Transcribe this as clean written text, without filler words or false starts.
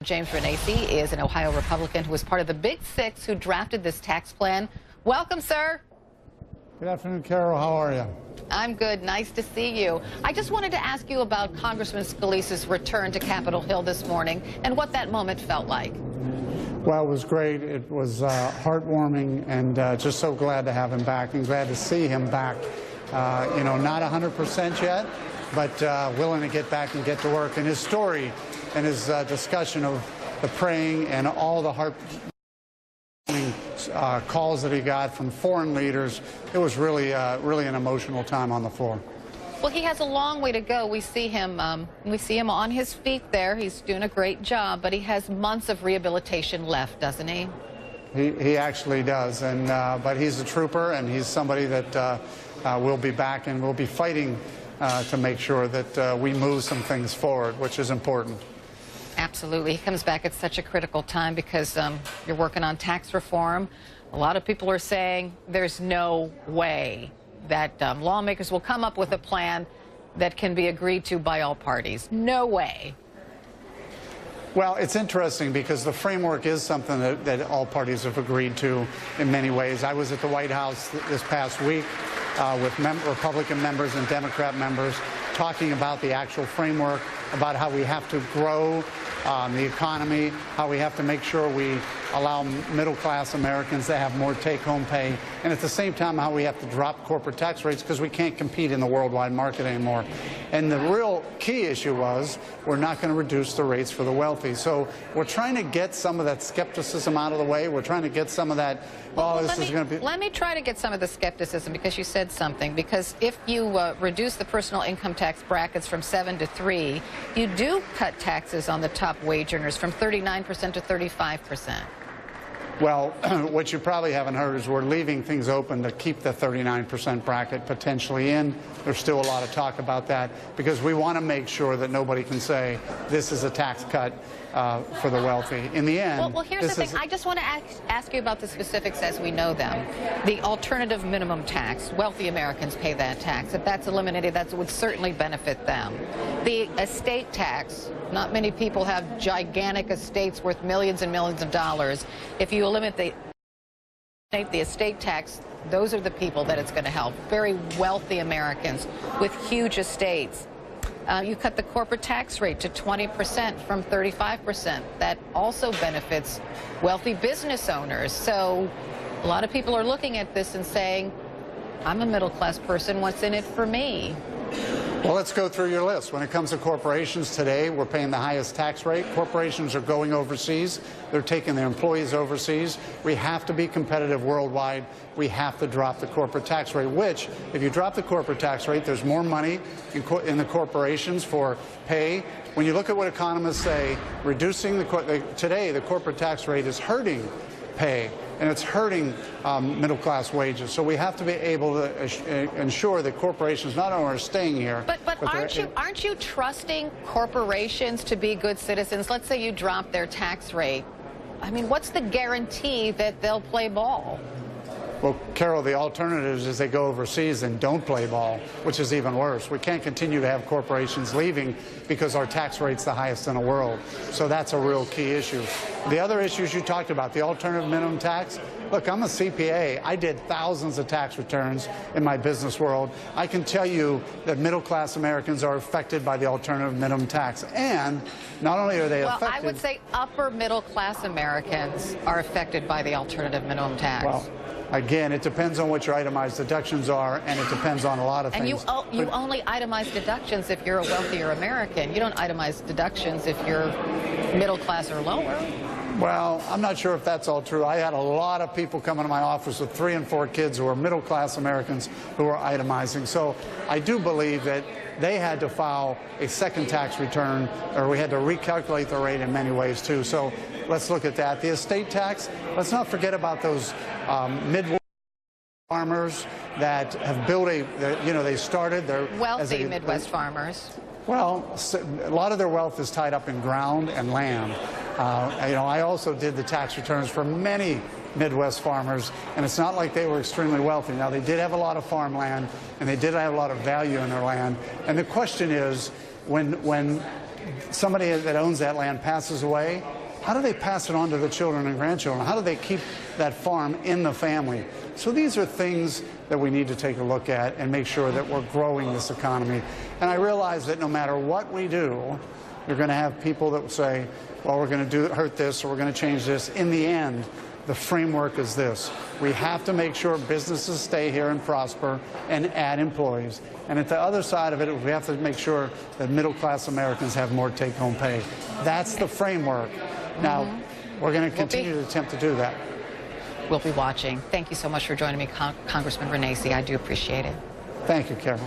James Renacci is an Ohio Republican who was part of the Big Six who drafted this tax plan. Welcome, sir. Good afternoon, Carol. How are you? I'm good. Nice to see you. I just wanted to ask you about Congressman Scalise's return to Capitol Hill this morning and what that moment felt like. Well, it was great. It was heartwarming, and just so glad to have him back and glad to see him back. Not 100% yet, but willing to get back and get to work. And his story and his discussion of the praying and all the heartwarming calls that he got from foreign leaders, it was really an emotional time on the floor. Well, he has a long way to go. We see him on his feet there. He's doing a great job, but he has months of rehabilitation left, doesn't he? He actually does, and but he's a trooper, and he's somebody that will be back and will be fighting to make sure that we move some things forward, which is important. Absolutely. He comes back at such a critical time because you're working on tax reform. A lot of people are saying there's no way that lawmakers will come up with a plan that can be agreed to by all parties. No way. Well, it's interesting because the framework is something that all parties have agreed to in many ways. I was at the White House this past week with Republican members and Democrat members talking about the actual framework, about how we have to grow the economy, how we have to make sure we allow middle-class Americans to have more take-home pay, and at the same time how we have to drop corporate tax rates because we can't compete in the worldwide market anymore. And the real key issue was we're not going to reduce the rates for the wealthy. So we're trying to get some of that skepticism out of the way. We're trying to get some of that, this is going to be... Let me try to get some of the skepticism because you said something. Because if you reduce the personal income tax brackets from 7 to 3, you do cut taxes on the top wage earners from 39% to 35%. Well, what you probably haven't heard is we're leaving things open to keep the 39% bracket potentially in. There's still a lot of talk about that because we want to make sure that nobody can say this is a tax cut for the wealthy. In the end... Well, here's the thing. I just want to ask you about the specifics as we know them. The alternative minimum tax, wealthy Americans pay that tax. If that's eliminated, that would certainly benefit them. The estate tax, not many people have gigantic estates worth millions and millions of dollars. If you eliminate the estate tax, those are the people that it's going to help. Very wealthy Americans with huge estates. You cut the corporate tax rate to 20% from 35%. That also benefits wealthy business owners. So a lot of people are looking at this and saying, I'm a middle-class person. What's in it for me? Well, let's go through your list. When it comes to corporations today, we're paying the highest tax rate. Corporations are going overseas. They're taking their employees overseas. We have to be competitive worldwide. We have to drop the corporate tax rate, which, if you drop the corporate tax rate, there's more money in the corporations for pay. When you look at what economists say, reducing today the corporate tax rate is hurting pay, and it's hurting middle-class wages. So we have to be able to ensure that corporations not only are staying here, but aren't you trusting corporations to be good citizens? Let's say you drop their tax rate. I mean, what's the guarantee that they'll play ball? Well, Carol, the alternative is they go overseas and don't play ball, which is even worse. We can't continue to have corporations leaving because our tax rate's the highest in the world. So that's a real key issue. The other issues you talked about, the alternative minimum tax, look, I'm a CPA. I did thousands of tax returns in my business world. I can tell you that middle-class Americans are affected by the alternative minimum tax. And not only are they affected... Well, I would say upper middle-class Americans are affected by the alternative minimum tax. Well, again, it depends on what your itemized deductions are, and it depends on a lot of things. And you only itemize deductions if you're a wealthier American. You don't itemize deductions if you're middle class or lower. Well, I'm not sure if that's all true. I had a lot of people come into my office with 3 and 4 kids who are middle-class Americans who are itemizing. So I do believe that they had to file a second tax return, or we had to recalculate the rate in many ways, too. So let's look at that. The estate tax, let's not forget about those Midwest farmers that have built they started their... Wealthy Midwest farmers. Well, a lot of their wealth is tied up in ground and land. I also did the tax returns for many Midwest farmers, and it's not like they were extremely wealthy. Now, they did have a lot of farmland, and they did have a lot of value in their land. And the question is, when somebody that owns that land passes away, how do they pass it on to the children and grandchildren? How do they keep that farm in the family? So these are things that we need to take a look at and make sure that we're growing this economy. And I realize that no matter what we do, you're going to have people that will say, well, we're going to hurt this or we're going to change this. In the end, the framework is this. We have to make sure businesses stay here and prosper and add employees. And at the other side of it, we have to make sure that middle-class Americans have more take-home pay. That's the framework. Now, we're going to continue to attempt to do that. We'll be watching. Thank you so much for joining me, Congressman Renacci. I do appreciate it. Thank you, Carol.